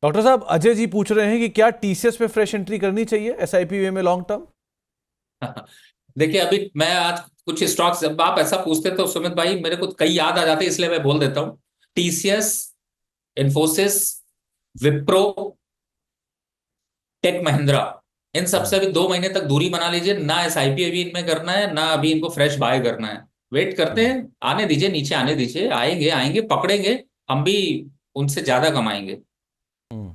Doctor साहब, अजय जी पूछ रहे हैं कि क्या टीसीएस पे फ्रेश एंट्री करनी चाहिए एसआईपी वे में लॉन्ग टर्म। देखिए, अभी मैं आज कुछ स्टॉक्स, जब आप ऐसा पूछते तो सुमित भाई मेरे को कई याद आ जाते, इसलिए मैं बोल देता हूँ। टीसीएस, इन्फोसिस, विप्रो, टेक महिंद्रा, इन सबसे अभी 2 महीने तक दूरी बना लीजिए। ना एसआईपी अभी इनमें करना है, ना अभी इनको फ्रेश बाय करना है। वेट करते हैं, आने दीजिए, नीचे आने दीजिए, आएंगे आएंगे पकड़ेंगे। हम भी उनसे ज्यादा कमाएंगे। हम्म।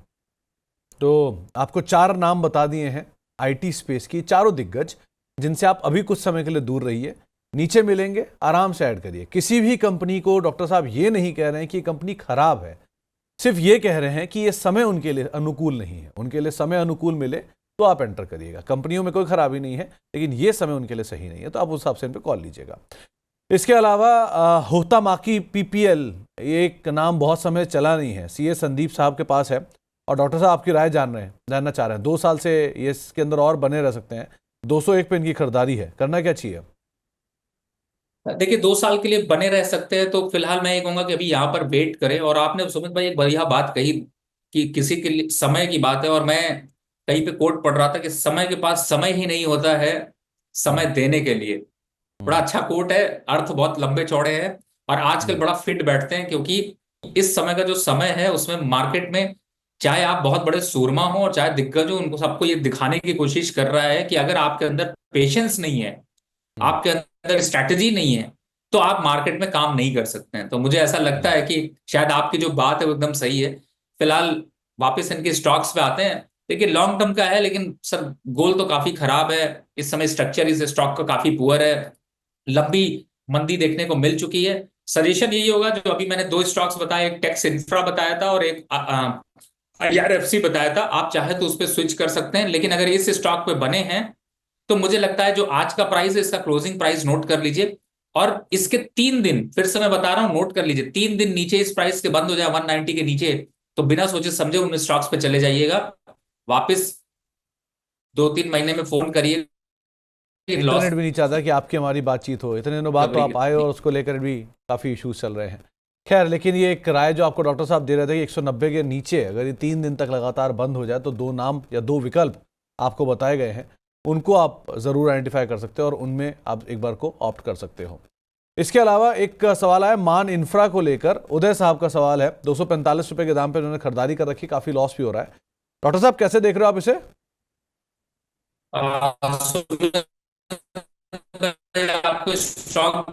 तो आपको चार नाम बता दिए हैं आईटी स्पेस की, चारों दिग्गज जिनसे आप अभी कुछ समय के लिए दूर रहिए। नीचे मिलेंगे, आराम से ऐड करिए। किसी भी कंपनी को डॉक्टर साहब ये नहीं कह रहे हैं कि ये कंपनी खराब है, सिर्फ ये कह रहे हैं कि ये समय उनके लिए अनुकूल नहीं है। उनके लिए समय अनुकूल मिले तो आप एंटर करिएगा। कंपनियों में कोई खराबी नहीं है, लेकिन ये समय उनके लिए सही नहीं है, तो आप उस हिसाब से इन पर कॉल लीजिएगा। इसके अलावा होता माकी पीपीएल, ये एक नाम बहुत समय चला नहीं है, सीए संदीप साहब के पास है और डॉक्टर साहब आपकी राय जानना चाह रहे हैं। 2 साल से ये इसके अंदर और बने रह सकते हैं। 201 पे इनकी खरीदारी है, करना क्या चाहिए? देखिए, 2 साल के लिए बने रह सकते हैं तो फिलहाल मैं ये कहूंगा कि अभी यहाँ पर वेट करें। और आपने सुमित भाई एक बढ़िया बात कही कि किसी के लिए समय की बात है, और मैं कहीं पे कोट पढ़ रहा था कि समय के पास समय ही नहीं होता है समय हम्म। देने के लिए। बड़ा हम्म। अच्छा कोट है, अर्थ बहुत लंबे चौड़े हैं और आजकल हम्म। बड़ा फिट बैठते हैं। क्योंकि इस समय का जो समय है उसमें मार्केट में, चाहे आप बहुत बड़े सूरमा हो और चाहे दिग्गज हो, उनको सबको ये दिखाने की कोशिश कर रहा है कि अगर आपके अंदर पेशेंस नहीं है, हम्म। आपके अंदर स्ट्रैटेजी नहीं है, तो आप मार्केट में काम नहीं कर सकते हैं। तो मुझे ऐसा लगता है कि शायद आपकी जो बात है वो एकदम सही है। फिलहाल वापस इनके स्टॉक्स पे आते हैं। देखिए, लॉन्ग टर्म का है, लेकिन सर गोल तो काफी खराब है। इस समय स्ट्रक्चर इस स्टॉक का काफी पुअर है। लंबी मंदी देखने को मिल चुकी है। सजेशन यही होगा, जो अभी मैंने 2 स्टॉक्स बताए, एक टेक्स इंफ्रा बताया था और एक आईआरएफसी बताया था, आप चाहे तो उस पर स्विच कर सकते हैं। लेकिन अगर इस स्टॉक पे बने हैं तो मुझे लगता है जो आज का प्राइस है, इसका क्लोजिंग प्राइस नोट कर लीजिए। और इसके 3 दिन, फिर से मैं बता रहा हूं, नोट कर लीजिए, 3 दिन नीचे इस प्राइस के बंद हो जाए 190 के नीचे, तो बिना सोचे समझे उन स्टॉक्स पे चले जाइएगा। वापस 2-3 महीने में फोन करिए लॉस इंटरनेट भी नहीं चाहता कि आपकी हमारी बातचीत हो। इतने दिनों बाद तो आप आए और उसको लेकर भी काफ़ी इश्यूज चल रहे हैं। खैर, लेकिन ये एक राय जो आपको डॉक्टर साहब दे रहे थे कि 190 के नीचे अगर ये 3 दिन तक लगातार बंद हो जाए तो दो नाम या दो विकल्प आपको बताए गए हैं, उनको आप ज़रूर आइडेंटिफाई कर सकते हो और उनमें आप एक बार को ऑप्ट कर सकते हो। इसके अलावा एक सवाल आया मान इंफ्रा को लेकर। उदय साहब का सवाल है, 245 रुपये के दाम पर उन्होंने खरीदारी कर रखी, काफ़ी लॉस भी हो रहा है। डॉक्टर साहब कैसे देख रहे हो आप इसे? आपको स्टॉक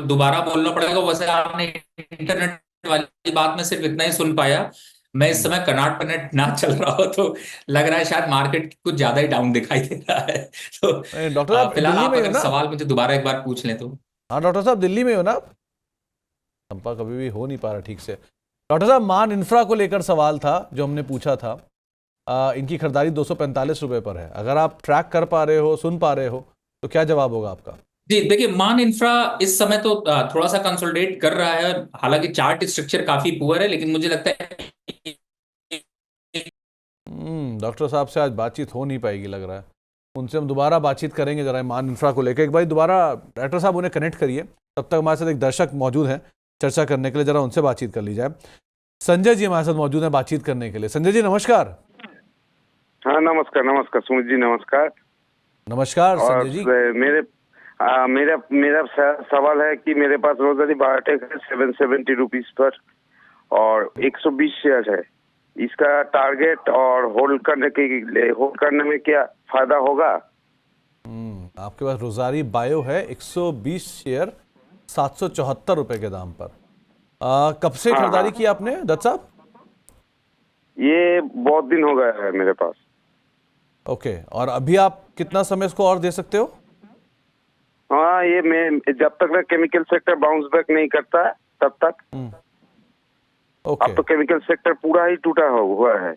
दोबारा बोलना पड़ेगा। वैसे आपने इंटरनेट वाली बात में सिर्फ इतना ही सुन पाया। मैं इस समय कर्नाटक नेट ना चल रहा हो तो लग रहा है शायद मार्केट कुछ ज्यादा ही डाउन दिखाई दे रहा है। तो डॉक्टर साहब फिलहाल दिल्ली आप में ही हो अगर ना? सवाल मुझे दोबारा एक बार पूछ लें तो। हाँ डॉक्टर साहब, दिल्ली में हो ना आप? संपर्क कभी भी हो नहीं पा रहा ठीक से। डॉक्टर साहब, मान इंफ्रा को लेकर सवाल था जो हमने पूछा था। इनकी खरीदारी 245 रुपए पर है। अगर आप ट्रैक कर पा रहे हो, सुन पा रहे हो, तो क्या जवाब होगा आपका? जी देखिए, मान इंफ्रा इस समय तो थोड़ा सा कंसोलिडेट कर रहा है। हालांकि चार्ट स्ट्रक्चर काफी पुअर है, लेकिन मुझे लगता है डॉक्टर साहब से आज बातचीत हो नहीं पाएगी लग रहा है। उनसे हम दोबारा बातचीत करेंगे जरा मान इंफ्रा को लेकर। एक बार दोबारा डॉक्टर साहब उन्हें कनेक्ट करिए। तब तक हमारे साथ एक दर्शक मौजूद हैं चर्चा करने के लिए, जरा उनसे बातचीत कर ली जाए। संजय जी हमारे साथ मौजूद हैं बातचीत करने के लिए। संजय जी नमस्कार। हाँ, नमस्कार नमस्कार सुमित जी, नमस्कार। नमस्कार और संजय जी। मेरे मेरा मेरा सवाल है कि मेरे पास रोजरी बायोटेक है 770 रुपीज पर और 120 शेयर है। इसका टारगेट और होल्ड करने में क्या फायदा होगा? आपके पास रोजारी बायो है, 120 शेयर, 774 रुपए के दाम पर। कब से हाँ खरीदारी हाँ, की आपने दत्त साहब? ये बहुत दिन हो गया है मेरे पास। ओके, और अभी आप कितना समय इसको और दे सकते हो? हाँ, ये मैं जब तक केमिकल सेक्टर बाउंस बैक नहीं करता है तब तक। ओके। अब तो केमिकल सेक्टर पूरा ही टूटा हुआ है।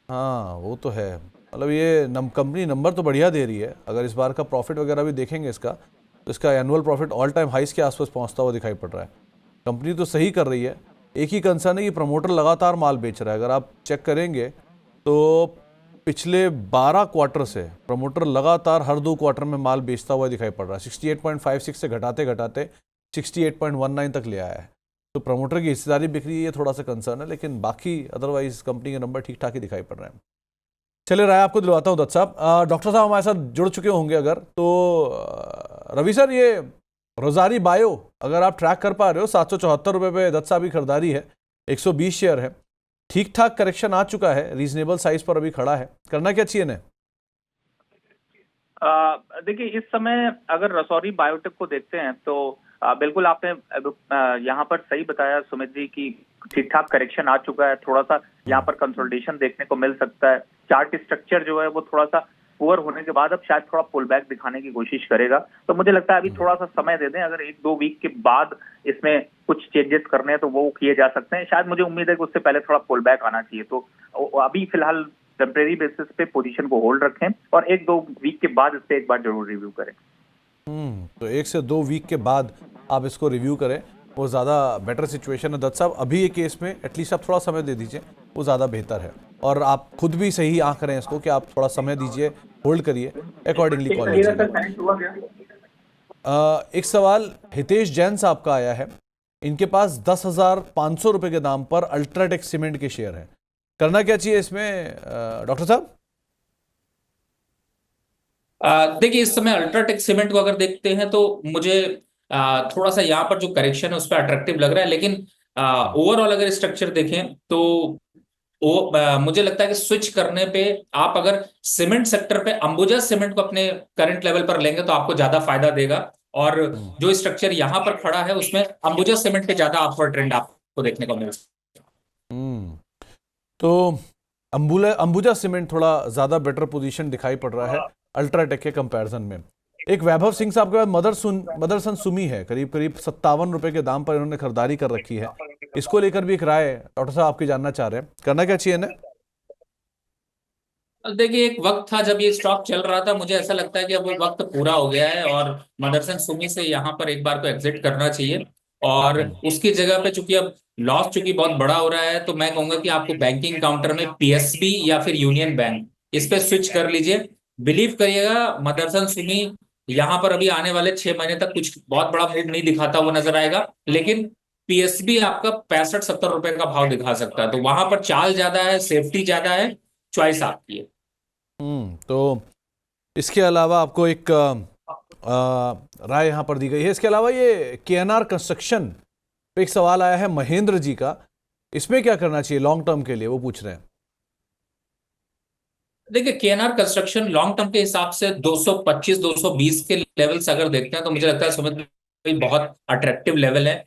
हाँ वो तो है। मतलब ये कंपनी नंबर तो बढ़िया दे रही है। अगर इस बार का प्रॉफिट वगैरह भी देखेंगे इसका, तो इसका एनुअल प्रॉफिट ऑल टाइम हाइस के आसपास पहुंचता हुआ दिखाई पड़ रहा है। कंपनी तो सही कर रही है। एक ही कंसर्न है कि प्रमोटर लगातार माल बेच रहा है। अगर आप चेक करेंगे तो पिछले 12 क्वार्टर से प्रमोटर लगातार हर 2 क्वार्टर में माल बेचता हुआ दिखाई पड़ रहा है। 68.56 से घटाते घटाते 68.19 तक ले आया है। तो प्रमोटर की हिस्सेदारी बिक रही है, ये थोड़ा सा कंसर्न है, लेकिन बाकी अदरवाइज कंपनी के नंबर ठीक ठाक ही दिखाई पड़ रहे हैं। चलिए राय आपको दिलवाता हूँ दत्त साहब। डॉक्टर साहब हमारे साथ जुड़ चुके होंगे अगर तो। रवि सर, ये रोजारी बायो अगर आप ट्रैक कर पा रहे हो, 774 रुपये पे दत्त साहब की खरीदारी है, 120 शेयर है, ठीक ठाक करेक्शन आ चुका है, रीजनेबल साइज पर अभी खड़ा है, करना क्या चाहिए इन्हें? देखिए, इस समय अगर रसौरी बायोटेक को देखते हैं तो बिल्कुल आपने यहाँ पर सही बताया सुमित जी की ठीक ठाक करेक्शन आ चुका है। थोड़ा सा यहाँ पर कंसोलिडेशन देखने को मिल सकता है। चार्ट स्ट्रक्चर जो है वो थोड़ा सा पुअर होने के बाद अब शायद थोड़ा पुल बैक दिखाने की कोशिश करेगा। तो मुझे लगता है अभी थोड़ा सा समय दे दें, अगर 1-2 वीक के बाद इसमें कुछ चेंजेस करने हैं तो वो किए जा सकते हैं। शायद मुझे उम्मीद है कि उससे पहले थोड़ा पुल बैक आना चाहिए। तो अभी फिलहाल टेम्परेरी बेसिस पे पोजीशन को होल्ड रखें और 1-2 वीक के बाद इस पे एक बार जरूर रिव्यू करें। तो 1 से 2 वीक के बाद आप इसको रिव्यू करें, वो ज़्यादा बेटर सिचुएशन है। दत्त साहब, अभी ये केस में एटलीस्ट आप थोड़ा समय दे दीजिए, वो ज़्यादा बेहतर है। और आप खुद भी सही आंक रहे हैं इसको कि आप थोड़ा समय दीजिए, होल्ड करिए, अकॉर्डिंगली कॉल कीजिए। एक सवाल हितेश जैन साहब का आया है, इनके पास 10,500 रुपये के दाम पर अल्ट्राटेक सीमेंट के शेयर हैं, करना क्या चाहिए इसमें डॉक्टर साहब? देखिए, इस समय अल्ट्राटेक सीमेंट को अगर देखते हैं तो मुझे थोड़ा सा यहाँ पर जो करेक्शन है उस पर अट्रैक्टिव लग रहा है, लेकिन ओवरऑल अगर स्ट्रक्चर देखें तो मुझे लगता है कि स्विच करने पे आप अगर सीमेंट सेक्टर पे अंबुजा सीमेंट को अपने करंट लेवल पर लेंगे तो आपको ज्यादा फायदा देगा। और जो स्ट्रक्चर यहाँ पर खड़ा है उसमें अंबुजा सीमेंट पे ज्यादा अपवर्ड ट्रेंड आपको देखने को मिल सकता है। तो अंबुजा सीमेंट थोड़ा ज्यादा बेटर पोजीशन दिखाई पड़ रहा है अल्ट्राटेक के कंपैरिजन में। एक वैभव सिंह साहब के पास मदरसन सुमी है, करीब करीब 57 रुपए के दाम पर इन्होंने खरीदारी कर रखी है। इसको लेकर भी एक राय डॉक्टर साहब आपकी जानना चाह रहे हैं, करना क्या चाहिए इन्हें? देखिए, एक वक्त था जब ये स्टॉक चल रहा था, मुझे ऐसा लगता है कि अब वो वक्त पूरा हो गया है और मदरसन सुमी से यहाँ पर एक बार तो एग्जिट करना चाहिए। और उसकी जगह पे चूंकि अब लॉस चूंकि बहुत बड़ा हो रहा है, तो मैं कहूंगा कि आपको बैंकिंग काउंटर में पीएसबी या फिर यूनियन बैंक इस पे स्विच कर लीजिए। बिलीव करिएगा, मदरसन सुमी यहाँ पर अभी आने वाले 6 महीने तक कुछ बहुत बड़ा मूव नहीं दिखाता वो नजर आएगा, लेकिन पीएसबी आपका 65-70 रुपए का भाव दिखा सकता है। तो वहां पर चाल ज्यादा है, सेफ्टी ज्यादा है, चॉइस आपकी है। तो इसके अलावा आपको एक राय यहाँ पर दी गई है। इसके अलावा ये केएनआर कंस्ट्रक्शन पे एक सवाल आया है महेंद्र जी का, इसमें क्या करना चाहिए लॉन्ग टर्म के लिए, वो पूछ रहे हैं। देखिए, केएनआर कंस्ट्रक्शन लॉन्ग टर्म के हिसाब से 225-220 के लेवल्स अगर देखते हैं तो मुझे लगता है सुमित भाई बहुत अट्रैक्टिव लेवल है।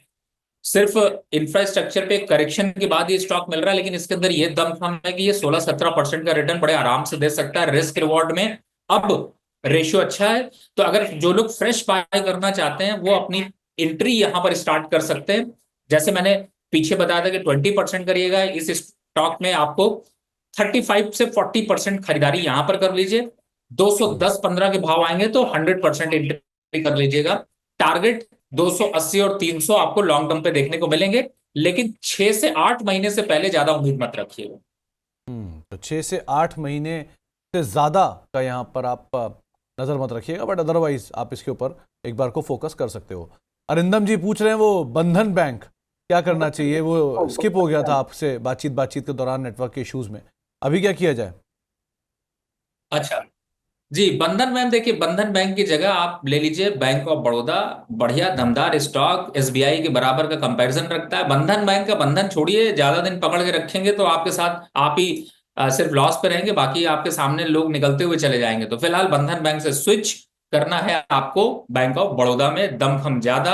सिर्फ इंफ्रास्ट्रक्चर पे करेक्शन के बाद ये स्टॉक मिल रहा है, लेकिन इसके अंदर ये दमखम है कि ये 16-17% का रिटर्न बड़े आराम से दे सकता है। रिस्क रिवॉर्ड में अब रेशियो अच्छा है, तो अगर जो लोग फ्रेश बाय करना चाहते हैं वो अपनी एंट्री यहां पर स्टार्ट कर सकते हैं। जैसे मैंने पीछे बताया था कि 20% करिएगा इस स्टॉक में, आपको 35 से 40% खरीदारी यहां पर कर लीजिए। 210-15 के भाव आएंगे तो 100% एंट्री कर लीजिएगा। टारगेट 280 और 300 आपको लॉन्ग टर्म पे देखने को मिलेंगे, लेकिन 6 से 8 महीने से पहले ज्यादा उम्मीद मत रखिएगा। तो 6 से 8 महीने से ज्यादा का यहाँ पर आप नजर मत रखिएगा, बट अदरवाइज आप इसके ऊपर एक बार को फोकस कर सकते हो। अरिंदम जी पूछ रहे हैं वो बंधन बैंक क्या करना चाहिए, वो स्किप हो गया था आपसे बातचीत के दौरान नेटवर्क के इश्यूज में, अभी क्या किया जाए? अच्छा जी, बंधन बैंक, देखिए बंधन बैंक की जगह आप ले लीजिए बैंक ऑफ बड़ौदा। बढ़िया दमदार स्टॉक, एसबीआई के बराबर का कंपैरिजन रखता है। बंधन बैंक का बंधन छोड़िए, ज्यादा दिन पकड़ के रखेंगे तो आपके साथ आप ही सिर्फ लॉस पे रहेंगे, बाकी आपके सामने लोग निकलते हुए चले जाएंगे। तो फिलहाल बंधन बैंक से स्विच करना है आपको बैंक ऑफ बड़ौदा में, दमखम ज्यादा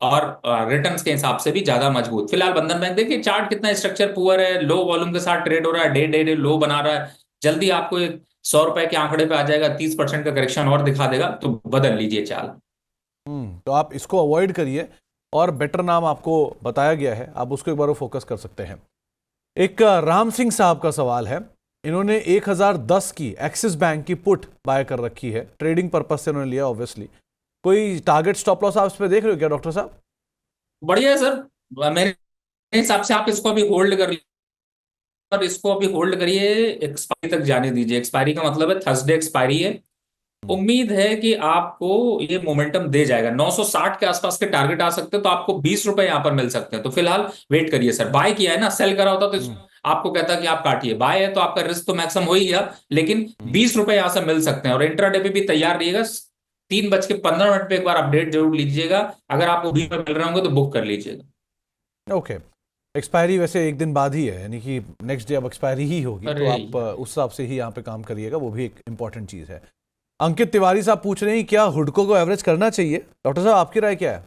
और रिटर्न्स के हिसाब से भी ज्यादा मजबूत। फिलहाल बंधन बैंक देखिए चार्ट कितना स्ट्रक्चर पुअर है, लो वॉल्यूम के साथ ट्रेड हो रहा है, डे लो बना रहा है। जल्दी आपको 100 रुपए के आंकड़े पे आ जाएगा, 30% का करेक्शन और दिखा देगा, तो बदल लीजिए चाल। तो आप इसको अवॉइड करिए, और बेटर नाम आपको बताया गया है, आप उसको एक बार फोकस कर सकते हैं। एक राम सिंह साहब का सवाल है, इन्होंने 1010 की एक्सिस बैंक की पुट बाय कर रखी है, ट्रेडिंग पर्पज से उन्होंने लिया ऑब्वियसली। कोई टारगेट स्टॉप लॉस आप इस पे देख रहे हो क्या डॉक्टर साहब? बढ़िया है सर, मेरे हिसाब से आप इसको अभी होल्ड कर और इसको अभी होल्ड करिए, एक्सपायरी तक जाने दीजिए। एक्सपायरी का मतलब है थर्सडे एक्सपायरी है, उम्मीद है कि आपको ये मोमेंटम दे जाएगा। 960 के आसपास के टारगेट आ सकते हैं, तो आपको 20 रुपए यहां पर मिल सकते हैं। तो फिलहाल वेट करिए सर। बाय किया है ना, सेल करा होता तो आपको कहता कि आप काटिए। बाय है तो आपका रिस्क तो मैक्सिमम हो ही गया, लेकिन 20 रुपए यहां से मिल सकते हैं। और इंट्राडे पे भी तैयार रहिएगा। 3:15 पे एक बार अपडेट जरूर लीजिएगा। अगर आपको 20 रुपए मिल रहे होंगे तो बुक कर लीजिएगा। ओके, एक्सपायरी वैसे एक दिन बाद ही है, यानी कि नेक्स्ट डे अब एक्सपायरी ही होगी, तो अरे आप उस हिसाब से ही यहाँ पे काम करिएगा, वो भी एक इंपॉर्टेंट चीज़ है। अंकित तिवारी साहब पूछ रहे हैं क्या हुडको को एवरेज करना चाहिए? डॉक्टर साहब आपकी राय क्या है?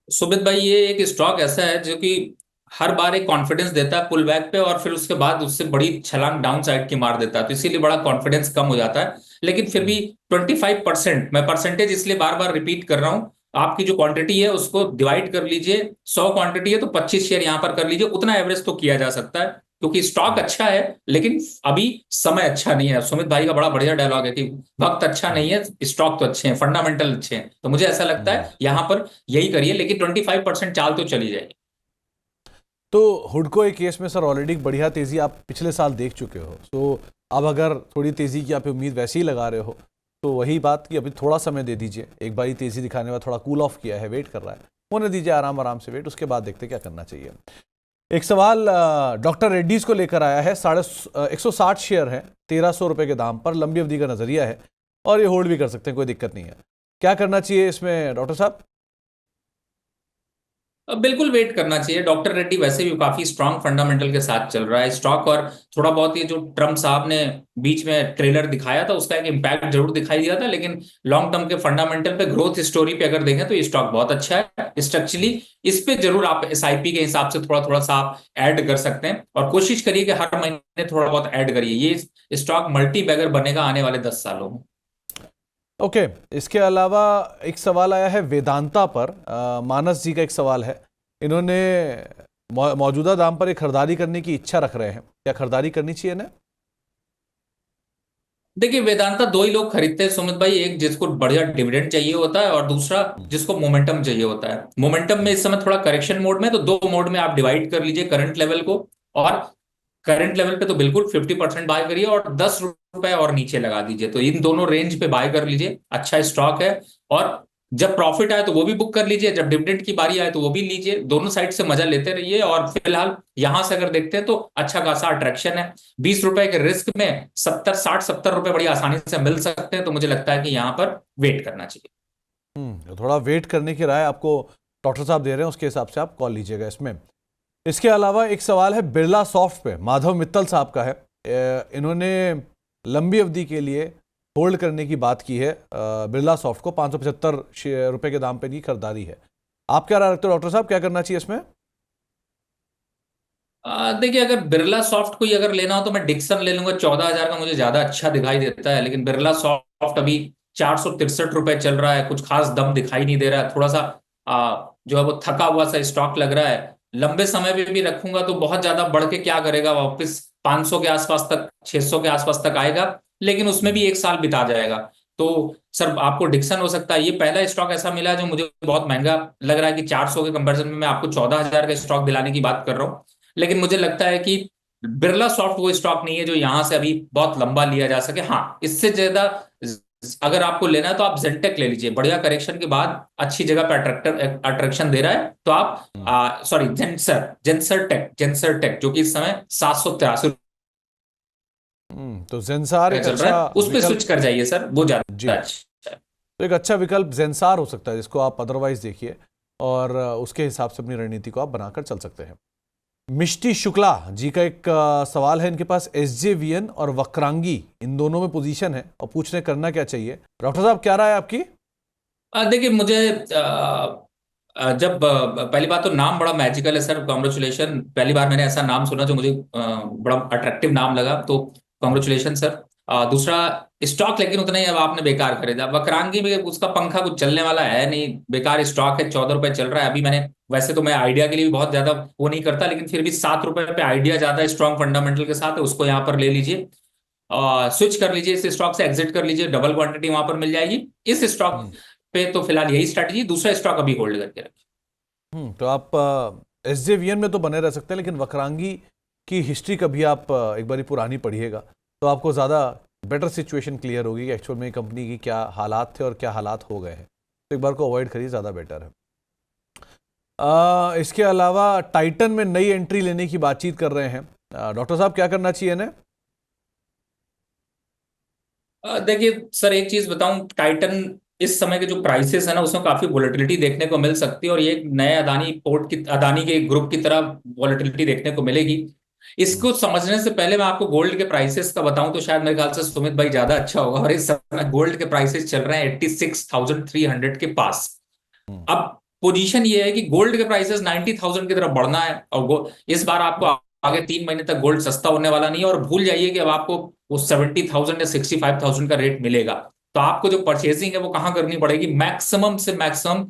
सुमित भाई, ये एक स्टॉक ऐसा है जो कि हर बार एक कॉन्फिडेंस देता है पुल बैक पे, और फिर उसके बाद उससे बड़ी छलांग डाउन साइड की मार देता है, तो इसीलिए बड़ा कॉन्फिडेंस कम हो जाता है। लेकिन फिर भी 25%, मैं परसेंटेज इसलिए बार बार रिपीट कर रहा हूं, आपकी जो क्वांटिटी है उसको डिवाइड कर लीजिए। 100 क्वांटिटी है तो 25 शेयर यहां पर कर लीजिए। उतना एवरेज तो किया जा सकता है, क्योंकि स्टॉक अच्छा है, लेकिन अभी समय अच्छा नहीं है। सुमित भाई का बड़ा बढ़िया डायलॉग है कि वक्त अच्छा नहीं है, स्टॉक तो अच्छे हैं, फंडामेंटल अच्छे हैं। तो मुझे ऐसा लगता है यहां पर यही करिए, लेकिन 25% चाल तो चली जाएगी। तो हुडको एक केस में सर ऑलरेडी बढ़िया तेजी आप पिछले साल देख चुके हो, तो अब अगर थोड़ी तेजी की आप उम्मीद वैसे ही लगा रहे हो, तो वही बात कि अभी थोड़ा समय दे दीजिए। एक बारी तेजी दिखाने में थोड़ा कूल ऑफ किया है, वेट कर रहा है, होने दीजिए आराम आराम से वेट, उसके बाद देखते क्या करना चाहिए। एक सवाल डॉक्टर रेड्डीज को लेकर आया है। 160 शेयर है 1300 रुपए के दाम पर, लंबी अवधि का नजरिया है और ये होल्ड भी कर सकते हैं, कोई दिक्कत नहीं है। क्या करना चाहिए इसमें डॉक्टर साहब? अब बिल्कुल वेट करना चाहिए। डॉक्टर रेड्डी वैसे भी काफी स्ट्रांग फंडामेंटल के साथ चल रहा है स्टॉक, और थोड़ा बहुत ये जो ट्रम्प साहब ने बीच में ट्रेलर दिखाया था उसका एक इम्पैक्ट जरूर दिखाई दिया था, लेकिन लॉन्ग टर्म के फंडामेंटल पे, ग्रोथ स्टोरी पे अगर देखें तो ये स्टॉक बहुत अच्छा है स्ट्रक्चरली। इस पे जरूर आप एसआईपी के हिसाब से थोड़ा थोड़ा सा आप ऐड कर सकते हैं, और कोशिश करिए कि हर महीने थोड़ा बहुत ऐड करिए। ये स्टॉक मल्टी बैगर बनेगा आने वाले 10 सालों में। ओके, इसके अलावा एक सवाल आया है वेदांता पर। मानस जी का एक सवाल है, इन्होंने मौजूदा दाम पर एक खरीदारी करने की इच्छा रख रहे हैं, क्या खरीदारी करनी चाहिए ना? देखिए, वेदांता दो ही लोग खरीदते हैं सुमित भाई। एक जिसको बढ़िया डिविडेंड चाहिए होता है, और दूसरा जिसको मोमेंटम चाहिए होता है। मोमेंटम में इस समय थोड़ा करेक्शन मोड में, तो दो मोड में आप डिवाइड कर लीजिए करंट लेवल को। और करंट लेवल पे तो बिल्कुल 50% बाय करिए, और 10 रुपए और नीचे लगा दीजिए। तो इन दोनों रेंज पे बाय कर लीजिए, अच्छा स्टॉक है। और जब प्रॉफिट आए तो वो भी बुक कर लीजिए, जब डिविडेंड की बारी आए तो वो भी लीजिए। दोनों साइड से मजा लेते रहिए। और फिलहाल यहां से अगर देखते हैं तो अच्छा खासा अट्रैक्शन है। 20 रुपए के रिस्क में 70 रुपए बड़ी आसानी से मिल सकते हैं। तो मुझे लगता है कि यहां पर वेट करना चाहिए। थोड़ा वेट करने की राय आपको डॉक्टर साहब दे रहे हैं, उसके हिसाब से आप कॉल लीजिएगा इसमें। इसके अलावा एक सवाल है बिरला सॉफ्ट पे, माधव मित्तल साहब का है। इन्होंने लंबी अवधि के लिए होल्ड करने की बात की है। बिरला सॉफ्ट को 575 रुपए के दाम पे की खरीदारी है। आप क्या राय रखते हो डॉक्टर साहब, क्या करना चाहिए इसमें? देखिए, अगर बिरला सॉफ्ट को ही अगर लेना हो तो मैं डिक्सन ले लूंगा। 14,000 का मुझे ज्यादा अच्छा दिखाई देता है, लेकिन बिरला सॉफ्ट अभी 463 रुपए चल रहा है। कुछ खास दम दिखाई नहीं दे रहा है। थोड़ा सा जो है वो थका हुआ सा स्टॉक लग रहा है। लंबे समय पे भी रखूंगा तो बहुत ज्यादा बढ़ के क्या करेगा, वापस 500 के आसपास तक, 600 के आसपास तक आएगा, लेकिन उसमें भी एक साल बिता जाएगा। तो सर, आपको डिक्सन हो सकता है। ये पहला स्टॉक ऐसा मिला है जो मुझे बहुत महंगा लग रहा है, कि 400 के कंपैरिजन में मैं आपको 14,000 का स्टॉक दिलाने की बात कर रहा हूँ। लेकिन मुझे लगता है कि बिरला सॉफ्ट वो स्टॉक नहीं है जो यहां से अभी बहुत लंबा लिया जा सके। हाँ, इससे ज्यादा अगर आपको लेना है तो आप जेंटेक ले लीजिए। बढ़िया करेक्शन के बाद अच्छी जगह पे अट्रैक्शन दे रहा है। तो आप सॉरी, जेंसर टेक जो कि इस समय 783 तो जेंसार एक चल रहा अच्छा है, उस पर स्विच कर जाइए सर, वो जी, ज्यादा अच्छा है। तो एक अच्छा विकल्प जेंसार हो सकता है, जिसको आप अदरवाइज देखिए और उसके हिसाब से अपनी रणनीति को आप बनाकर चल सकते हैं। मिष्टी शुक्ला जी का एक सवाल है, इनके पास SJVN और वक्रांगी इन दोनों में पोजीशन है और पूछने करना क्या चाहिए। डॉक्टर साहब क्या राय है आपकी? देखिए, मुझे जब पहली बात तो नाम बड़ा मैजिकल है सर, कॉन्ग्रेचुलेशन। पहली बार मैंने ऐसा नाम सुना जो मुझे बड़ा अट्रैक्टिव नाम लगा, तो कॉन्ग्रेचुलेशन सर। दूसरा, स्टॉक लेकिन उतना ही अब आपने बेकार खरीदा। वक्रांगी में उसका पंखा कुछ चलने वाला है नहीं, बेकार स्टॉक है। 14 रुपए चल रहा है अभी। मैंने वैसे तो मैं आइडिया के लिए भी बहुत ज्यादा वो नहीं करता, लेकिन फिर भी 7 रुपए पे आइडिया ज्यादा स्ट्रॉन्ग फंडामेंटल के साथ है, उसको यहाँ पर ले लीजिए। स्विच कर लीजिए, इस स्टॉक से एग्जिट कर लीजिए, डबल क्वांटिटी वहां पर मिल जाएगी। इस स्टॉक पे तो फिलहाल यही स्ट्रैटेजी। दूसरा स्टॉक अभी होल्ड करके रखिए। तो आप SJVN में तो बने रह सकते हैं, लेकिन वक्रांगी की हिस्ट्री कभी आप एक बारी पुरानी पढ़िएगा तो आपको ज़्यादा बेटर सिचुएशन क्लियर होगी कि एक्चुअल में कंपनी की क्या हालात थे और क्या हालात हो गए हैं। तो एक बार को अवॉइड करिए, ज़्यादा बेटर है। इसके अलावा टाइटन में नई एंट्री लेने की बातचीत कर रहे हैं। डॉक्टर साहब क्या करना चाहिए इन्हें? देखिए सर, एक चीज बताऊं, टाइटन इस समय के जो प्राइसेस है ना, उसमें काफी वोलेटिलिटी देखने को मिल सकती है और ये एक नए अदानी के ग्रुप की तरह वोलेटिलिटी देखने को मिलेगी। इसको समझने से पहले मैं आपको गोल्ड के प्राइसेस का बताऊं तो शायद मेरे ख्याल से सुमित भाई ज्यादा अच्छा होगा। और इस समय गोल्ड के प्राइसेस चल रहे हैं 86,300 के पास। अब पोजीशन ये है कि गोल्ड के प्राइसेस 90,000 की तरफ बढ़ना है और इस बार आपको आगे 3 महीने तक गोल्ड सस्ता होने वाला नहीं है। और भूल जाइए कि अब आपको वो 70,000 या 65,000 का रेट मिलेगा। तो आपको जो परचेजिंग है वो कहां करनी पड़ेगी? मैक्सिमम से मैक्सिमम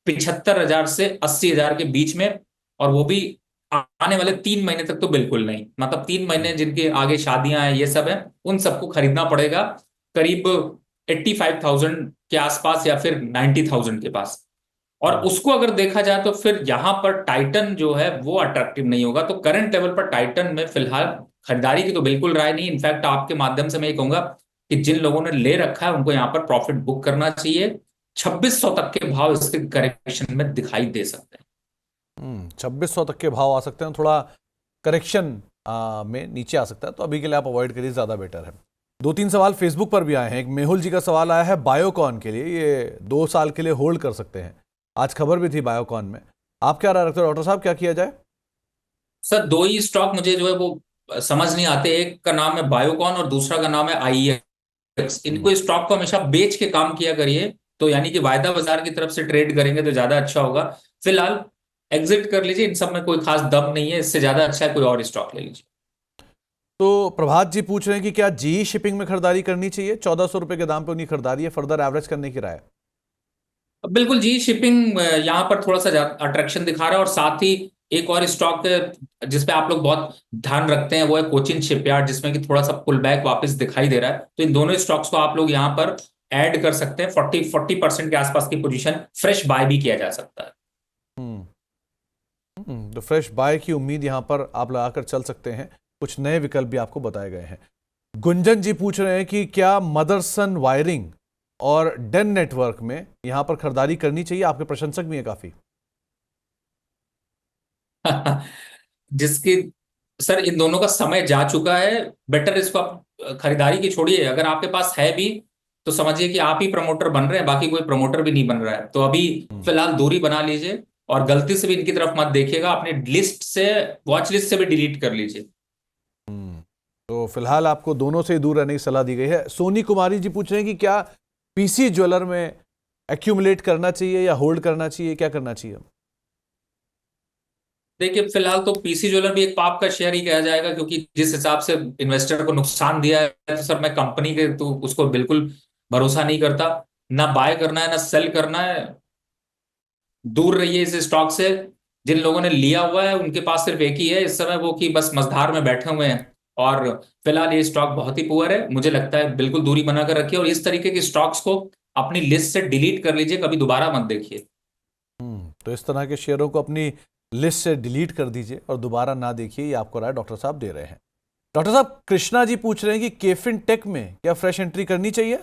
75,000 से 80,000 के बीच में। और वो भी आने वाले 3 महीने तक तो बिल्कुल नहीं। मतलब 3 महीने जिनके आगे शादियां हैं, ये सब है, उन सबको खरीदना पड़ेगा करीब 85,000 के आसपास या फिर 90,000 के पास। और उसको अगर देखा जाए तो फिर यहां पर टाइटन जो है वो अट्रैक्टिव नहीं होगा। तो करंट लेवल पर टाइटन में फिलहाल खरीदारी की तो बिल्कुल राय नहीं। इनफैक्ट आपके माध्यम से मैं ये कहूंगा कि जिन लोगों ने ले रखा है उनको यहां पर प्रॉफिट बुक करना चाहिए। 2600 तक के भाव इसके करेक्शन में दिखाई दे सकते हैं। 2600 तक के भाव आ सकते हैं, थोड़ा करेक्शन में नीचे आ सकता है, तो अभी के लिए आप अवॉइड करिए, ज़्यादा बेटर है। 2-3 सवाल फेसबुक पर भी आए हैं। एक मेहुल जी का सवाल आया है बायोकॉन के लिए, ये 2 साल के लिए होल्ड कर सकते हैं। आज खबर भी थी बायोकॉन में। आप क्या राय रखते हो डॉक्टर साहब, क्या किया जाए? सर, दो ही स्टॉक मुझे जो है वो समझ नहीं आते। एक का नाम है बायोकॉन और दूसरा का नाम है आईएक्स। इनको स्टॉक को हमेशा बेच के काम किया करिए, तो यानी कि वायदा बाजार की तरफ से ट्रेड करेंगे तो ज्यादा अच्छा होगा। फिलहाल एग्जिट कर लीजिए, इन सब में कोई खास दम नहीं है। इससे ज्यादा अच्छा है कोई और स्टॉक ले लीजिए। तो प्रभात जी पूछ रहे हैं कि क्या जी शिपिंग में खरीदारी करनी चाहिए? 1400 रुपए के दाम पे उनकी खरीदारी है, फर्दर एवरेज करने की राय। बिल्कुल जी, शिपिंग यहाँ पर थोड़ा सा अट्रैक्शन दिखा रहा है। और साथ ही एक और स्टॉक जिसपे आप लोग बहुत ध्यान रखते हैं वो है कोचिन शिपयार्ड, जिसमें कि थोड़ा सा पुल बैक वापस दिखाई दे रहा है। तो इन दोनों स्टॉक्स को आप लोग यहाँ पर ऐड कर सकते हैं। 40% के आसपास की पोजीशन फ्रेश बाय भी किया जा सकता है। तो फ्रेश बाय की उम्मीद यहाँ पर आप लगाकर चल सकते हैं। कुछ नए विकल्प भी आपको बताए गए हैं। गुंजन जी पूछ रहे हैं कि क्या मदरसन वायरिंग और डेन नेटवर्क में यहां पर खरीदारी करनी चाहिए? आपके प्रशंसक भी हैं काफी। जिसकी सर, इन दोनों का समय जा चुका है। बेटर इसको आप खरीदारी की छोड़िए। अगर आपके पास है भी तो समझिए कि आप ही प्रमोटर बन रहे हैं, बाकी कोई प्रमोटर भी नहीं बन रहा है। तो अभी फिलहाल दूरी बना लीजिए और गलती से भी इनकी तरफ मत देखिएगा। अपनी लिस्ट से, वॉच लिस्ट से भी डिलीट कर लीजिए। तो फिलहाल आपको दोनों से दूर रहने की सलाह दी गई है। सोनी कुमारी जी पूछ रहे हैं कि क्या पीसी ज्वेलर में एक्यूमुलेट करना चाहिए या होल्ड करना चाहिए, क्या करना चाहिए? देखिए, फिलहाल तो पीसी ज्वेलर भी एक पाप का शेयर ही कहा जाएगा, क्योंकि जिस हिसाब से इन्वेस्टर को नुकसान दिया है, तो सर मैं कंपनी के तो उसको बिल्कुल भरोसा नहीं करता। ना बाय करना है ना सेल करना है। दूर रहिए इस स्टॉक से। जिन लोगों ने लिया हुआ है उनके पास सिर्फ एक ही है इस समय, वो कि बस मझधार में बैठे हुए हैं। और फिलहाल ये स्टॉक बहुत ही पुअर है। मुझे लगता है बिल्कुल दूरी बनाकर रखिए और इस तरीके के स्टॉक्स को अपनी लिस्ट से डिलीट कर लीजिए, कभी दोबारा मत देखिए। तो इस तरह के शेयरों को अपनी लिस्ट से डिलीट कर दीजिए और दोबारा ना देखिए, ये आपको राय डॉक्टर साहब दे रहे हैं। डॉक्टर साहब, कृष्णा जी पूछ रहे हैं कि केफिन टेक में क्या फ्रेश एंट्री करनी चाहिए?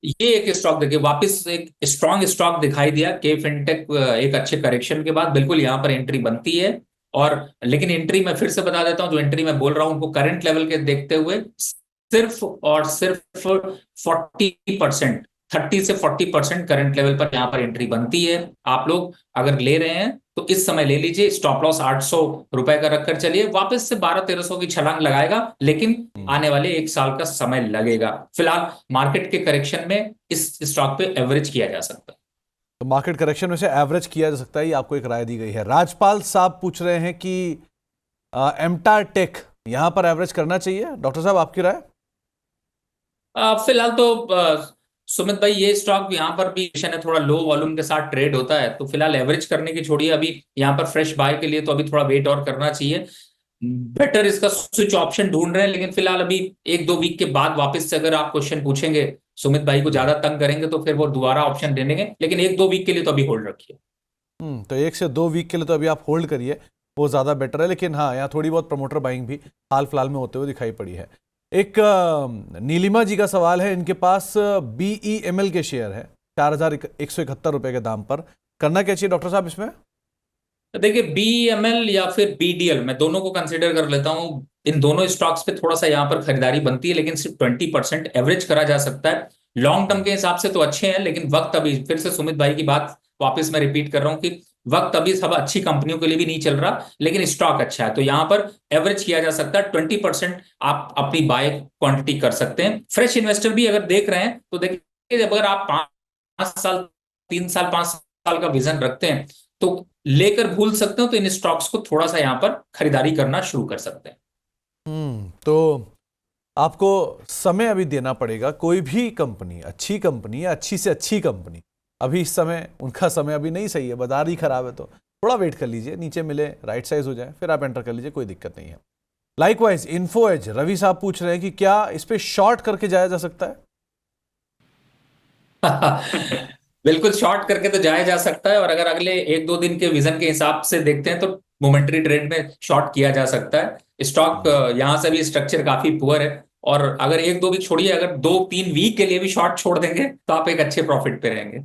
ये एक स्टॉक देखिए, वापस एक स्ट्रॉन्ग स्टॉक दिखाई दिया के फिनटेक। एक अच्छे करेक्शन के बाद बिल्कुल यहाँ पर एंट्री बनती है। और लेकिन एंट्री मैं फिर से बता देता हूं, जो एंट्री मैं बोल रहा हूं उनको करंट लेवल के देखते हुए सिर्फ और सिर्फ 40%, 30 से 40% करंट लेवल पर यहाँ पर एंट्री बनती है। आप लोग अगर ले रहे हैं तो इस समय ले लीजिए। स्टॉप लॉस 800 रुपए का रखकर चलिए। वापस से 1200-1300 की छलांग लगाएगा, लेकिन आने वाले 1 साल का समय लगेगा। फिलहाल मार्केट के करेक्शन में इस स्टॉक पे एवरेज किया जा सकता है। तो मार्केट करेक्शन में से एवरेज किया जा सकता है, ये आपको एक राय दी गई है। राजपाल साहब पूछ रहे हैं कि एमटार टेक यहां पर एवरेज करना चाहिए? डॉक्टर साहब, आपकी राय? फिलहाल तो सुमित भाई, ये स्टॉक यहाँ पर भी है, थोड़ा लो वॉल्यूम के साथ ट्रेड होता है। तो फिलहाल एवरेज करने की छोड़िए। अभी यहाँ पर फ्रेश बाय के लिए तो अभी थोड़ा वेट और करना चाहिए। बेटर इसका स्विच ऑप्शन ढूंढ रहे हैं, लेकिन फिलहाल अभी 1-2 वीक के बाद वापस से अगर आप क्वेश्चन पूछेंगे, सुमित भाई को ज्यादा तंग करेंगे तो फिर वो दोबारा ऑप्शन दे देंगे। लेकिन 1-2 वीक के लिए तो अभी होल्ड रखिए। तो 1 से 2 वीक के लिए तो अभी आप होल्ड करिए, वो ज़्यादा बेटर है। लेकिन हाँ, यहाँ थोड़ी बहुत प्रमोटर बाइंग भी हाल फिलहाल में होते हुए दिखाई पड़ी है। एक नीलिमा जी का सवाल है, इनके पास BEML के शेयर है 4,171 रुपए के दाम पर। करना क्या चाहिए डॉक्टर साहब इसमें? देखिए, BEML या फिर BDL, मैं दोनों को कंसिडर कर लेता हूं। इन दोनों स्टॉक्स पे थोड़ा सा यहाँ पर खरीदारी बनती है, लेकिन सिर्फ 20% एवरेज करा जा सकता है। लॉन्ग टर्म के हिसाब से तो अच्छे हैं, लेकिन वक्त अभी, फिर से सुमित भाई की बात वापस मैं रिपीट कर रहा हूं कि वक्त अभी सब अच्छी कंपनियों के लिए भी नहीं चल रहा, लेकिन स्टॉक अच्छा है, तो यहाँ पर एवरेज किया जा सकता है। 20% आप अपनी बाय क्वांटिटी कर सकते हैं। फ्रेश इन्वेस्टर भी अगर देख रहे हैं तो देखिए, अगर आप 5 साल, 3 साल, 5 साल का विजन रखते हैं तो लेकर भूल सकते हो, तो इन स्टॉक्स को थोड़ा सा यहां पर खरीदारी करना शुरू कर सकते हैं। तो आपको समय अभी देना पड़ेगा। कोई भी कंपनी, अच्छी कंपनी या अच्छी से अच्छी कंपनी, अभी इस समय उनका समय अभी नहीं सही है, बाजार ही खराब है, तो थोड़ा वेट कर लीजिए, नीचे मिले, राइट साइज हो जाए, फिर आप एंटर कर लीजिए, कोई दिक्कत नहीं है। लाइकवाइज इन्फो एज, रवि साहब पूछ रहे हैं कि क्या इस पे शॉर्ट करके जाया जा सकता है? बिल्कुल, शॉर्ट करके तो जाया जा सकता है, और अगर अगले 1-2 दिन के विजन के हिसाब से देखते हैं तो मोमेंटरी ट्रेड में शॉर्ट किया जा सकता है। स्टॉक यहां से भी स्ट्रक्चर काफी पुअर है, और अगर 1-2 वीक छोड़िए, अगर 2-3 वीक के लिए भी शॉर्ट छोड़ देंगे तो आप एक अच्छे प्रॉफिट पे रहेंगे।